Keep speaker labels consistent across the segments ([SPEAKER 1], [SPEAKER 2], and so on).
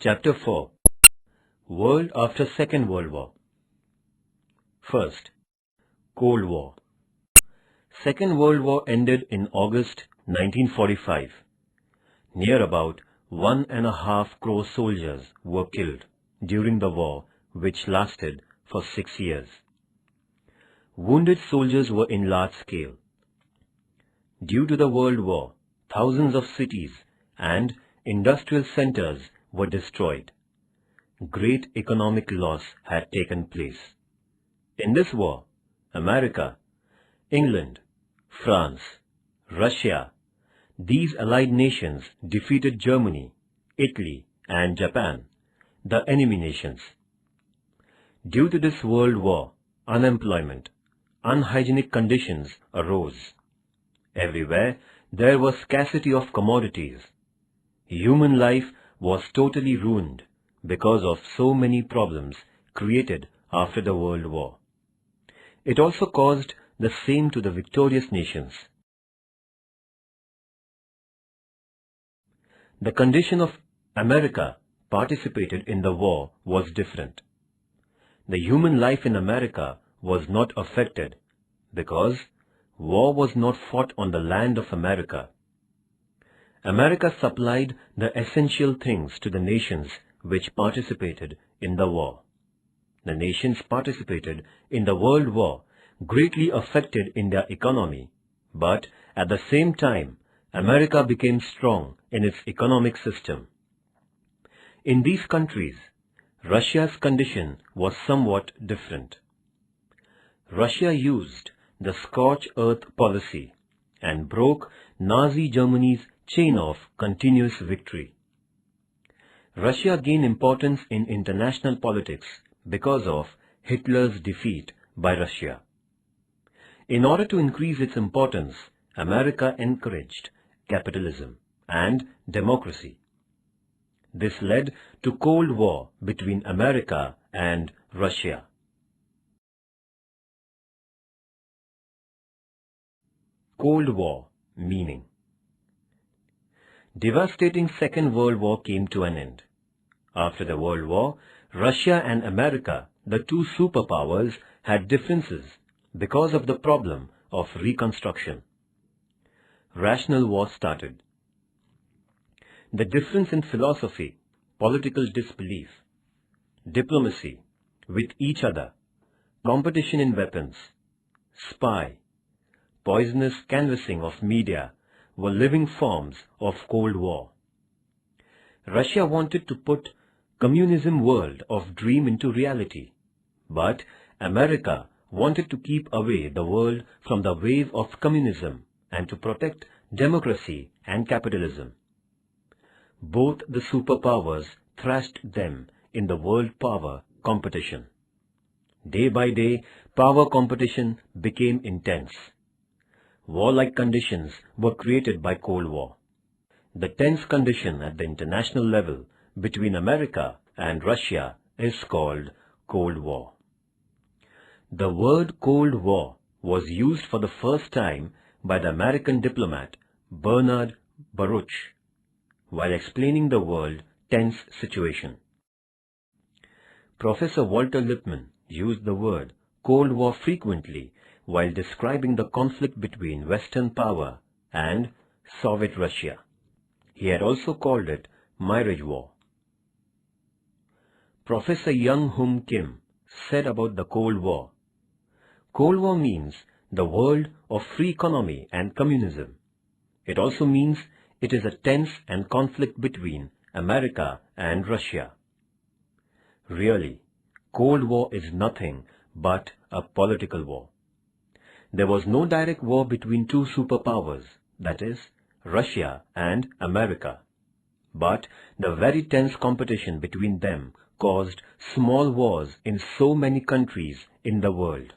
[SPEAKER 1] Chapter 4. World after Second World War. First, Cold War. Second World War ended in August 1945. Near about 1.5 crore soldiers were killed during the war, which lasted for 6 years. Wounded soldiers were in large scale. Due to the World War, thousands of cities and industrial centers were destroyed. Great economic loss had taken place. In this war, America, England, France, Russia, these allied nations defeated Germany, Italy, and Japan, the enemy nations. Due to this world war, unemployment, unhygienic conditions arose. Everywhere there was scarcity of commodities. Human life was totally ruined because of so many problems created after the World War. It also caused the same to the victorious nations. The condition of America participated in the war was different. The human life in America was not affected because war was not fought on the land of America. America supplied the essential things to the nations which participated in the war. The nations participated in the World War greatly affected in their economy, but at the same time, America became strong in its economic system. In these countries, Russia's condition was somewhat different. Russia used the scorched earth policy and broke Nazi Germany's chain of continuous victory. Russia gained importance in international politics because of Hitler's defeat by Russia. In order to increase its importance, America encouraged capitalism and democracy. This led to Cold War between America and Russia. Cold War meaning. Devastating Second World War came to an end. After the World War, Russia and America, the two superpowers, had differences because of the problem of reconstruction. Rational war started. The difference in philosophy, political disbelief, diplomacy with each other, competition in weapons, spy, poisonous canvassing of media were living forms of Cold War. Russia wanted to put communism world of dream into reality, but America wanted to keep away the world from the wave of communism and to protect democracy and capitalism. Both the superpowers thrashed them in the world power competition. Day by day, power competition became intense. Warlike conditions were created by Cold War. The tense condition at the international level between America and Russia is called Cold War. The word Cold War was used for the first time by the American diplomat Bernard Baruch while explaining the world tense situation. Professor Walter Lippmann used the word Cold War frequently while describing the conflict between Western power and Soviet Russia. He had also called it Mirage War. Professor Young Hum Kim said about the Cold War, Cold War means the world of free economy and communism. It also means it is a tense and conflict between America and Russia. Really, Cold War is nothing but a political war. There was no direct war between two superpowers, that is, Russia and America. But the very tense competition between them caused small wars in so many countries in the world.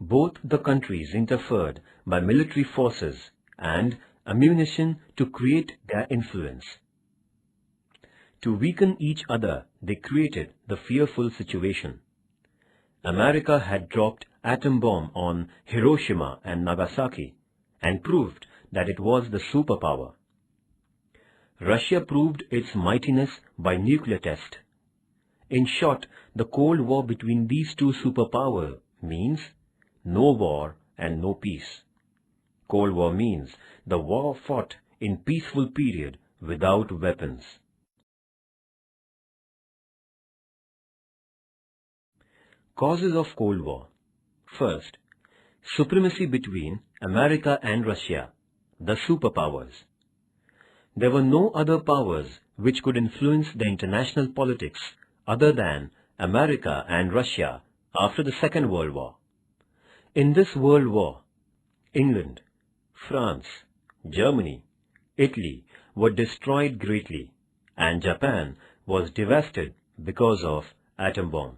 [SPEAKER 1] Both the countries interfered by military forces and ammunition to create their influence. To weaken each other, they created the fearful situation. America had dropped atom bomb on Hiroshima and Nagasaki and proved that it was the superpower. Russia proved its mightiness by nuclear test. In short, the Cold War between these two superpowers means no war and no peace. Cold War means the war fought in peaceful period without weapons. Causes of Cold War. First, supremacy between America and Russia, the superpowers. There were no other powers which could influence the international politics other than America and Russia after the Second World War. In this World War, England, France, Germany, Italy were destroyed greatly, and Japan was devastated because of atom bomb.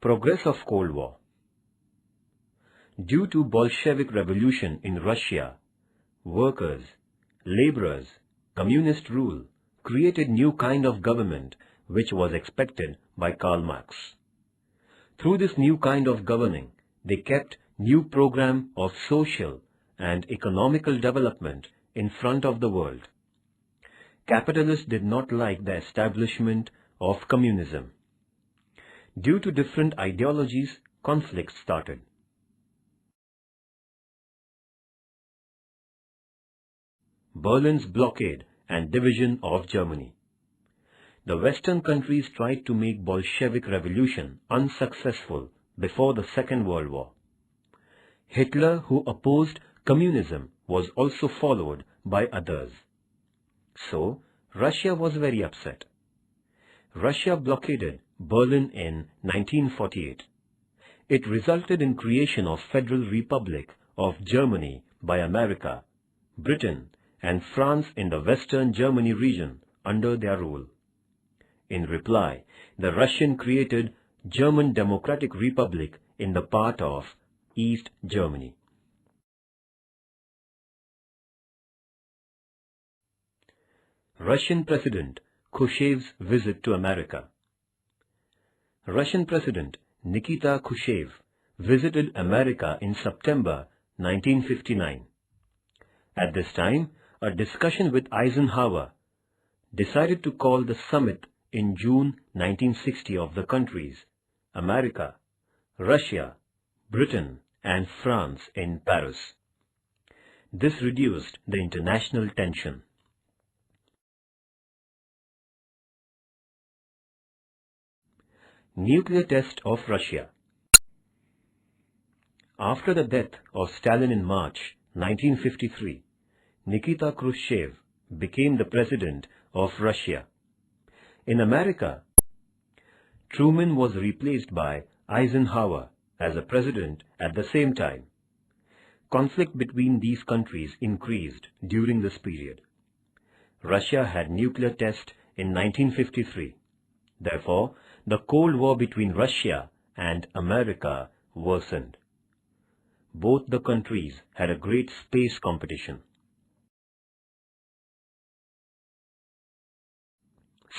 [SPEAKER 1] Progress of Cold War. Due to Bolshevik revolution in Russia, workers, laborers, communist rule created new kind of government which was expected by Karl Marx. Through this new kind of governing, they kept new program of social and economical development in front of the world. Capitalists did not like the establishment of communism. Due to different ideologies, conflicts started. Berlin's blockade and division of Germany. The Western countries tried to make Bolshevik revolution unsuccessful before the Second World War. Hitler, who opposed communism, was also followed by others. So, Russia was very upset. Russia blockaded Berlin in 1948. It resulted in creation of Federal Republic of Germany by America, Britain and France in the Western Germany region under their rule. In reply, the Russian created German Democratic Republic in the part of East Germany. Russian President Khrushchev's visit to America. Russian President Nikita Khrushchev visited America in September 1959. At this time, a discussion with Eisenhower decided to call the summit in June 1960 of the countries America, Russia, Britain and France in Paris. This reduced the international tension. Nuclear test of Russia. After the death of Stalin in March 1953, Nikita Khrushchev became the president of Russia. In America, Truman was replaced by Eisenhower as a president at the same time. Conflict between these countries increased during this period. Russia had nuclear test in 1953. Therefore, the Cold War between Russia and America worsened. Both the countries had a great space competition.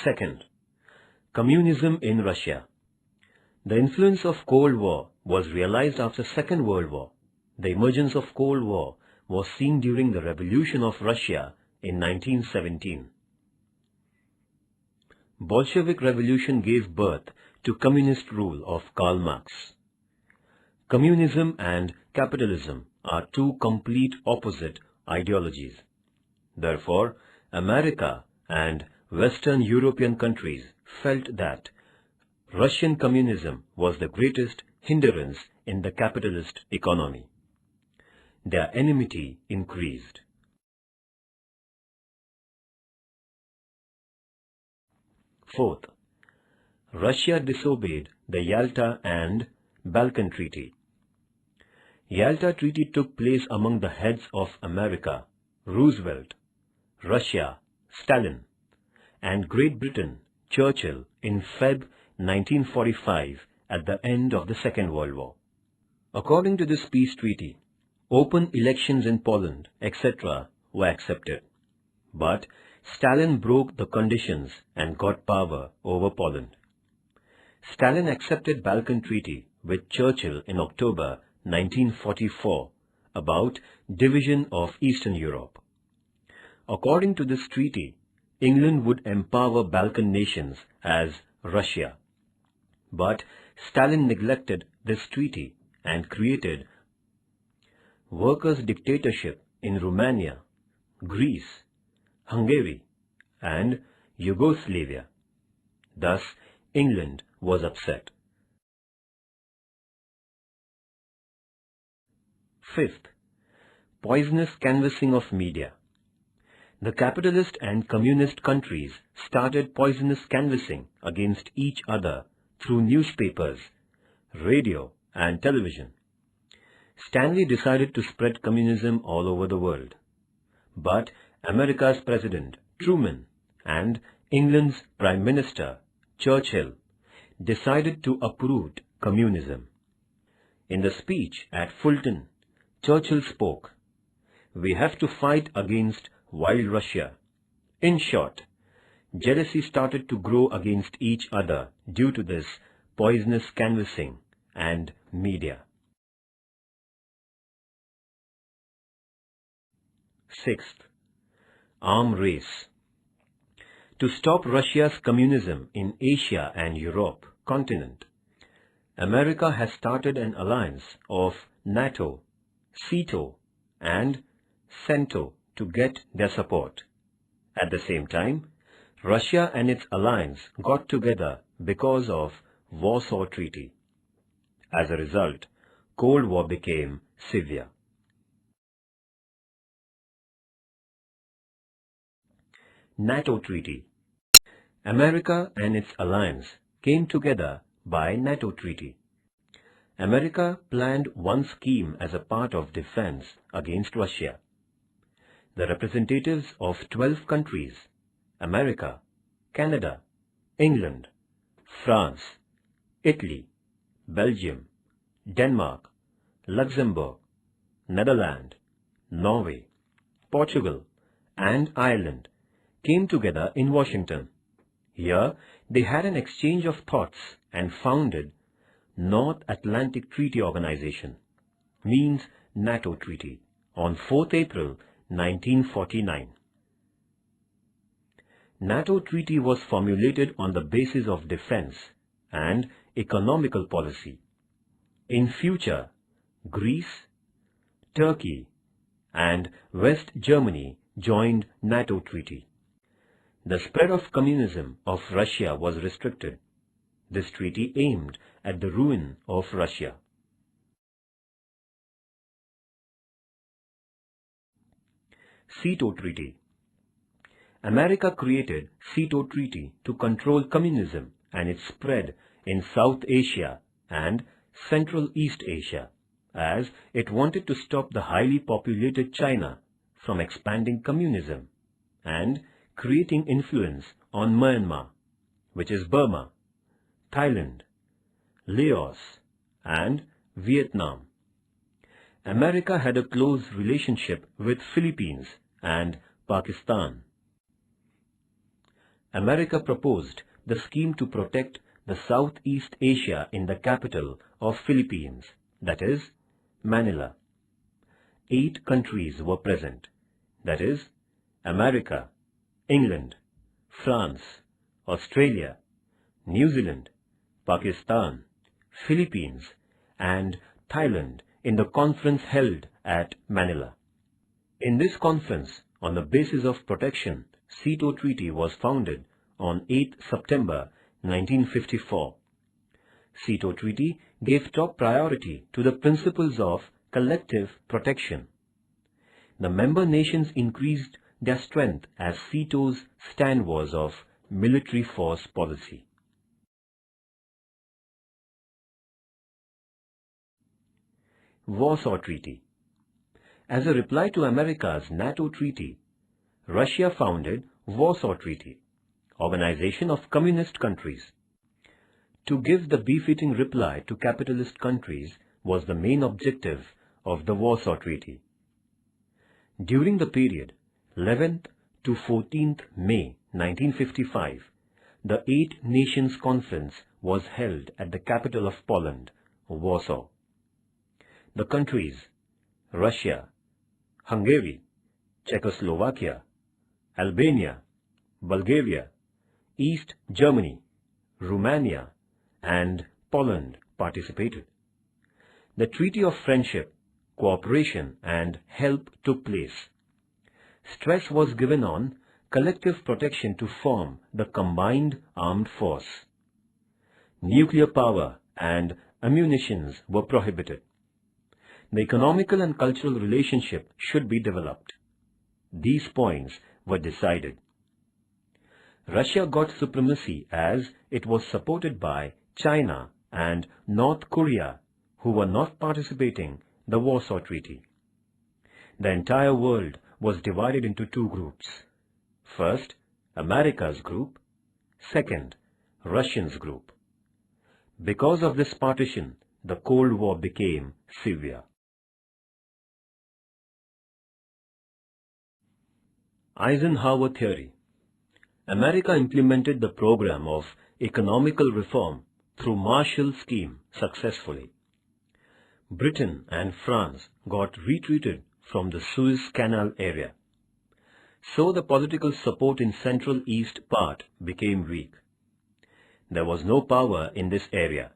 [SPEAKER 1] Second, communism in Russia. The influence of Cold War was realized after Second World War. The emergence of Cold War was seen during the Revolution of Russia in 1917. Bolshevik Revolution gave birth to communist rule of Karl Marx. Communism and capitalism are two complete opposite ideologies. Therefore, America and Western European countries felt that Russian communism was the greatest hindrance in the capitalist economy. Their enmity increased. Fourth, Russia disobeyed the Yalta and Balkan Treaty. Yalta Treaty took place among the heads of America, Roosevelt, Russia, Stalin, and Great Britain, Churchill, in Feb 1945 at the end of the Second World War. According to this peace treaty, open elections in Poland, etc. were accepted. But Stalin broke the conditions and got power over Poland. Stalin accepted Balkan Treaty with Churchill in October 1944, about division of Eastern Europe. According to this treaty, England would empower Balkan nations as Russia. But Stalin neglected this treaty and created workers' dictatorship in Romania, Greece, Hungary, and Yugoslavia. Thus, England was upset. Fifth, poisonous canvassing of media. The capitalist and communist countries started poisonous canvassing against each other through newspapers, radio, and television. Stanley decided to spread communism all over the world. But America's President Truman and England's Prime Minister Churchill decided to uproot communism. In the speech at Fulton, Churchill spoke, "We have to fight against wild Russia." In short, jealousy started to grow against each other due to this poisonous canvassing and media. Sixth, arm race. To stop Russia's communism in Asia and Europe continent, America has started an alliance of NATO, SETO, and CENTO to get their support. At the same time, Russia and its alliance got together because of Warsaw Treaty. As a result, Cold War became severe. NATO Treaty. America and its alliance came together by NATO Treaty. America planned one scheme as a part of defense against Russia. The representatives of 12 countries, America, Canada, England, France, Italy, Belgium, Denmark, Luxembourg, Netherlands, Norway, Portugal, and Ireland came together in Washington. Here, they had an exchange of thoughts and founded North Atlantic Treaty Organization, means NATO Treaty, on 4th April 1949. NATO Treaty was formulated on the basis of defense and economical policy. In future, Greece, Turkey, and West Germany joined NATO Treaty. The spread of communism of Russia was restricted. This treaty aimed at the ruin of Russia. SETO Treaty. America created SETO Treaty to control communism and its spread in South Asia and Central East Asia, as it wanted to stop the highly populated China from expanding communism and creating influence on Myanmar, which is Burma, Thailand, Laos, and Vietnam. America had a close relationship with Philippines and Pakistan. America proposed the scheme to protect the Southeast Asia in the capital of Philippines, that is, Manila. 8 countries were present, that is, America, England, France, Australia, New Zealand, Pakistan, Philippines, and Thailand in the conference held at Manila. In this conference, on the basis of protection, SETO Treaty was founded on 8 September 1954. SETO Treaty gave top priority to the principles of collective protection. The member nations increased their strength as SETO's stand was of military force policy. Warsaw Treaty. As a reply to America's NATO Treaty, Russia founded Warsaw Treaty, Organization of Communist Countries. To give the befitting reply to capitalist countries was the main objective of the Warsaw Treaty. During the period 11th to 14th May 1955, the 8 Nations Conference was held at the capital of Poland, Warsaw. The countries Russia, Hungary, Czechoslovakia, Albania, Bulgaria, East Germany, Romania, and Poland participated. The Treaty of Friendship, Cooperation and Help took place. Stress was given on collective protection to form the combined armed force. Nuclear power and ammunitions were prohibited. The economical and cultural relationship should be developed. These points were decided. Russia got supremacy as it was supported by China and North Korea, who were not participating in the Warsaw Treaty. The entire world was divided into two groups. First, America's group. Second, Russians' group. Because of this partition, the Cold War became severe. Eisenhower Theory. America implemented the program of economical reform through Marshall Scheme successfully. Britain and France got retreated from the Suez Canal area. So the political support in Central East part became weak. There was no power in this area.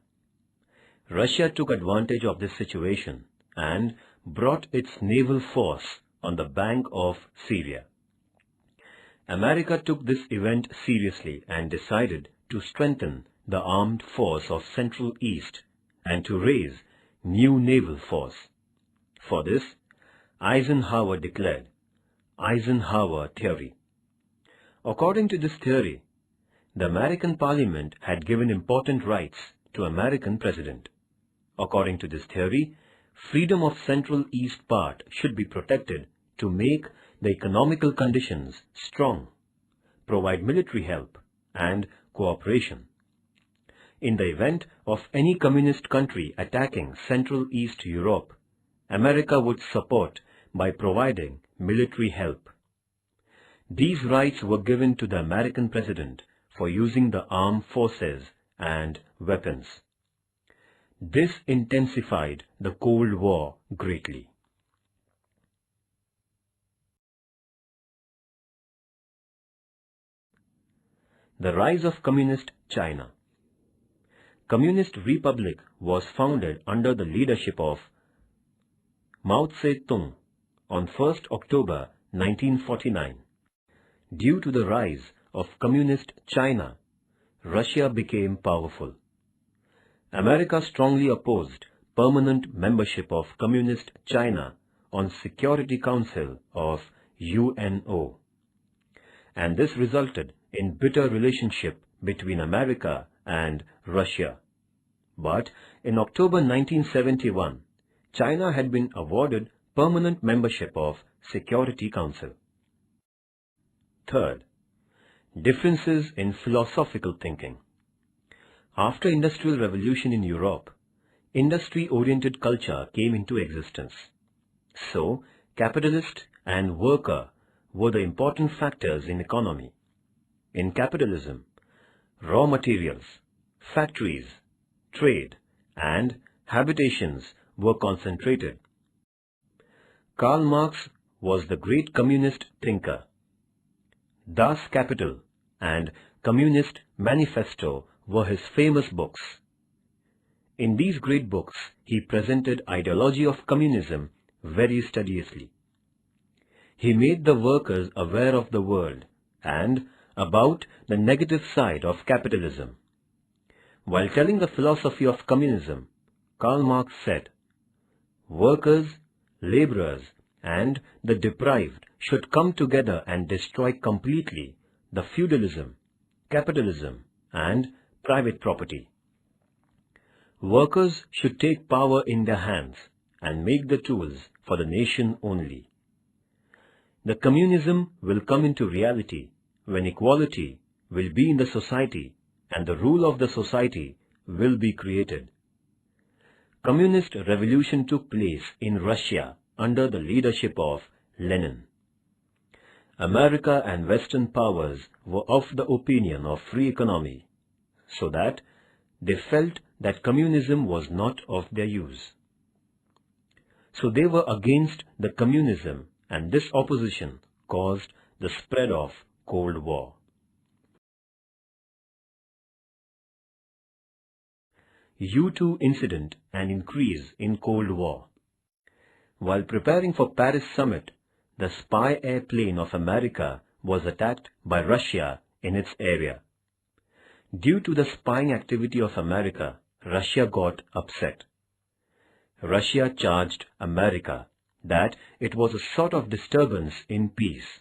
[SPEAKER 1] Russia took advantage of this situation and brought its naval force on the bank of Syria. America took this event seriously and decided to strengthen the armed force of Central East and to raise new naval force. For this, Eisenhower declared Eisenhower Theory. According to this theory, the American Parliament had given important rights to American President. According to this theory, freedom of Central East part should be protected to make the economical conditions strong, provide military help and cooperation. In the event of any communist country attacking Central East Europe, America would support by providing military help. These rights were given to the American president for using the armed forces and weapons. This intensified the Cold War greatly. The rise of Communist China. Communist Republic was founded under the leadership of Mao Zedong on 1st October 1949. Due to the rise of Communist China, Russia became powerful. America strongly opposed permanent membership of Communist China on Security Council of UNO. And this resulted in bitter relationship between America and Russia. But in October 1971, China had been awarded permanent membership of Security Council. Third, differences in philosophical thinking. After Industrial Revolution in Europe, industry-oriented culture came into existence. So, capitalist and worker were the important factors in economy. In capitalism, raw materials, factories, trade, and habitations were concentrated. Karl Marx was the great communist thinker. Das Kapital and Communist Manifesto were his famous books. In these great books, he presented ideology of communism very studiously. He made the workers aware of the world and about the negative side of capitalism. While telling the philosophy of communism, Karl Marx said, "Workers, laborers, and the deprived should come together and destroy completely the feudalism, capitalism, and private property. Workers should take power in their hands and make the tools for the nation only. The communism will come into reality when equality will be in the society and the rule of the society will be created." Communist revolution took place in Russia under the leadership of Lenin. America and Western powers were of the opinion of free economy, so that they felt that communism was not of their use. So they were against the communism, and this opposition caused the spread of Cold War. U-2 incident and increase in Cold War. While preparing for Paris summit, the spy airplane of America was attacked by Russia in its area. Due to the spying activity of America, Russia got upset. Russia charged America that it was a sort of disturbance in peace.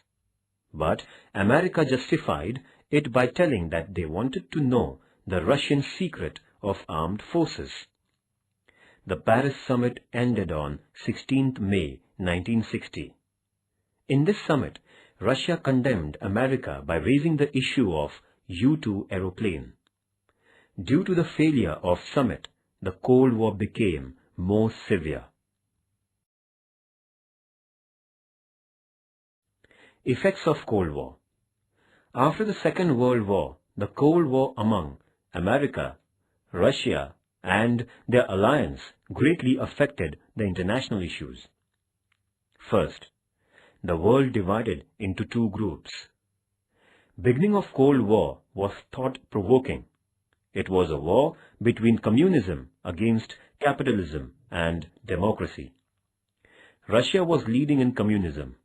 [SPEAKER 1] But America justified it by telling that they wanted to know the Russian secret of armed forces. The Paris summit ended on 16th May 1960. In this summit, Russia condemned America by raising the issue of U-2 aeroplane. Due to the failure of summit, the Cold War became more severe. Effects of Cold War. After the Second World War, the Cold War among America, Russia, and their alliance greatly affected the international issues. First, the world divided into two groups. Beginning of Cold War was thought-provoking. It was a war between communism against capitalism and democracy. Russia was leading in communism.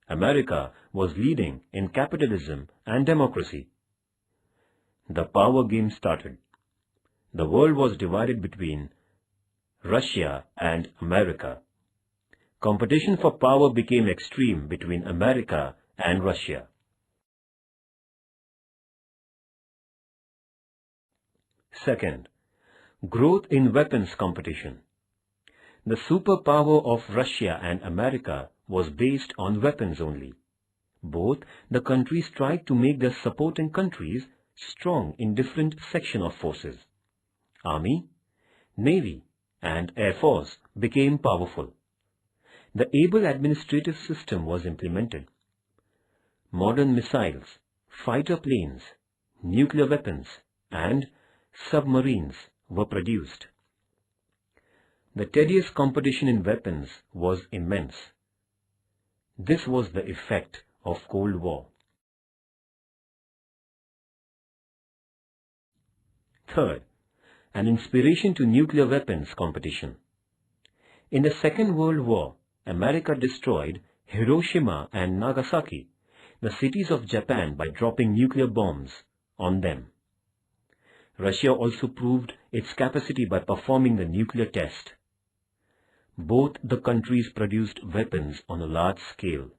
[SPEAKER 1] America was leading in capitalism and democracy. The power game started. The world was divided between Russia and America. Competition for power became extreme between America and Russia. Second, growth in weapons competition. The superpower of Russia and America was based on weapons only. Both the countries tried to make their supporting countries strong in different sections of forces. Army, Navy, and Air Force became powerful. The able administrative system was implemented. Modern missiles, fighter planes, nuclear weapons, and submarines were produced. The tedious competition in weapons was immense. This was the effect of Cold War. Third, an inspiration to nuclear weapons competition. In the Second World War, America destroyed Hiroshima and Nagasaki, the cities of Japan, by dropping nuclear bombs on them. Russia also proved its capacity by performing the nuclear test. Both the countries produced weapons on a large scale.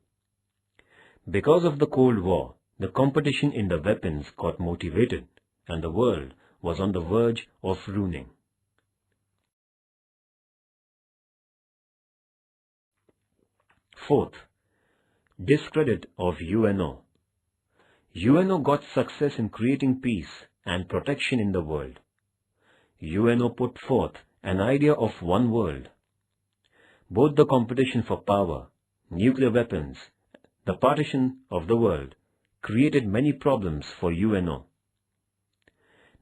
[SPEAKER 1] Because of the Cold War, the competition in the weapons got motivated, and the world was on the verge of ruining. Fourth, discredit of UNO. UNO got success in creating peace and protection in the world. UNO put forth an idea of one world. Both the competition for power, nuclear weapons, the partition of the world created many problems for UNO.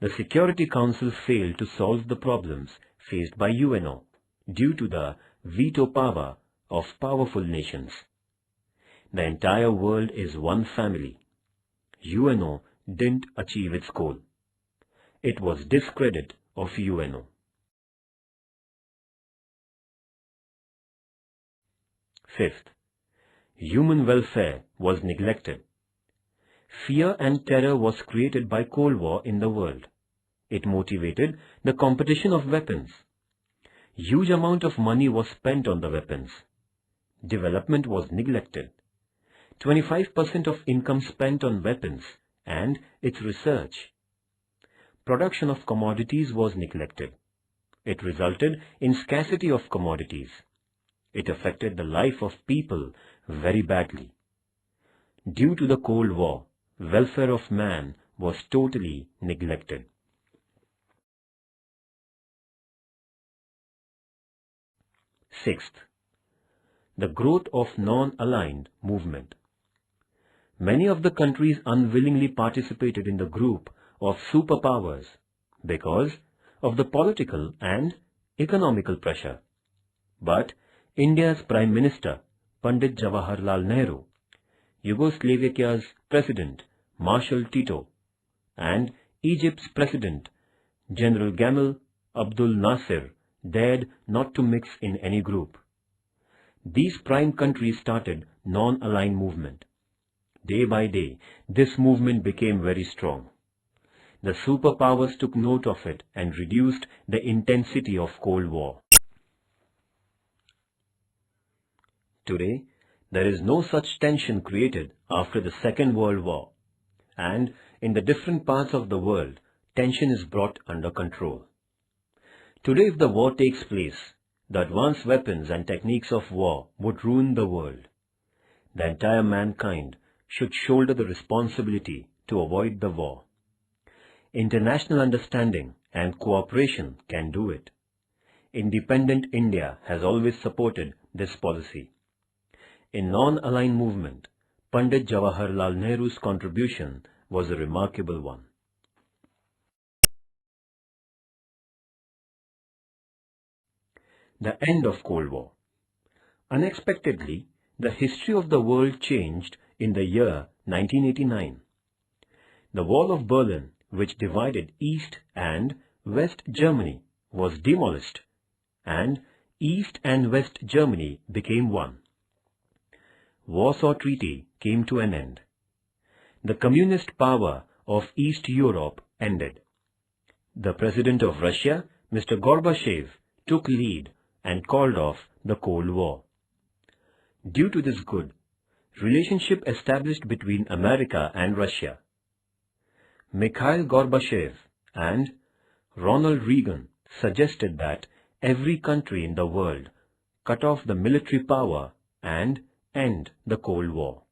[SPEAKER 1] The Security Council failed to solve the problems faced by UNO due to the veto power of powerful nations. The entire world is one family. UNO didn't achieve its goal. It was discredit of UNO. Fifth, human welfare was neglected. Fear and terror was created by Cold War in the world. It motivated the competition of weapons. Huge amount of money was spent on the weapons. Development was neglected. 25% of income spent on weapons and its research. Production of commodities was neglected. It resulted in scarcity of commodities. It affected the life of people very badly. Due to the Cold War, welfare of man was totally neglected. Sixth, the growth of non-aligned movement. Many of the countries unwillingly participated in the group of superpowers because of the political and economical pressure. But India's Prime Minister, Pandit Jawaharlal Nehru, Yugoslavia's President, Marshal Tito, and Egypt's President, General Gamal Abdul Nasser, dared not to mix in any group. These prime countries started non-aligned movement. Day by day, this movement became very strong. The superpowers took note of it and reduced the intensity of Cold War. Today, there is no such tension created after the Second World War, and in the different parts of the world, tension is brought under control. Today, if the war takes place, the advanced weapons and techniques of war would ruin the world. The entire mankind should shoulder the responsibility to avoid the war. International understanding and cooperation can do it. Independent India has always supported this policy. In non-aligned movement, Pandit Jawaharlal Nehru's contribution was a remarkable one. The end of Cold War. Unexpectedly, the history of the world changed in the year 1989. The Wall of Berlin, which divided East and West Germany, was demolished, and East and West Germany became one. Warsaw Treaty came to an end. The communist power of East Europe ended. The President of Russia, Mr. Gorbachev, took lead and called off the Cold War. Due to this good relationship established between America and Russia, Mikhail Gorbachev and Ronald Reagan suggested that every country in the world cut off the military power and end the Cold War.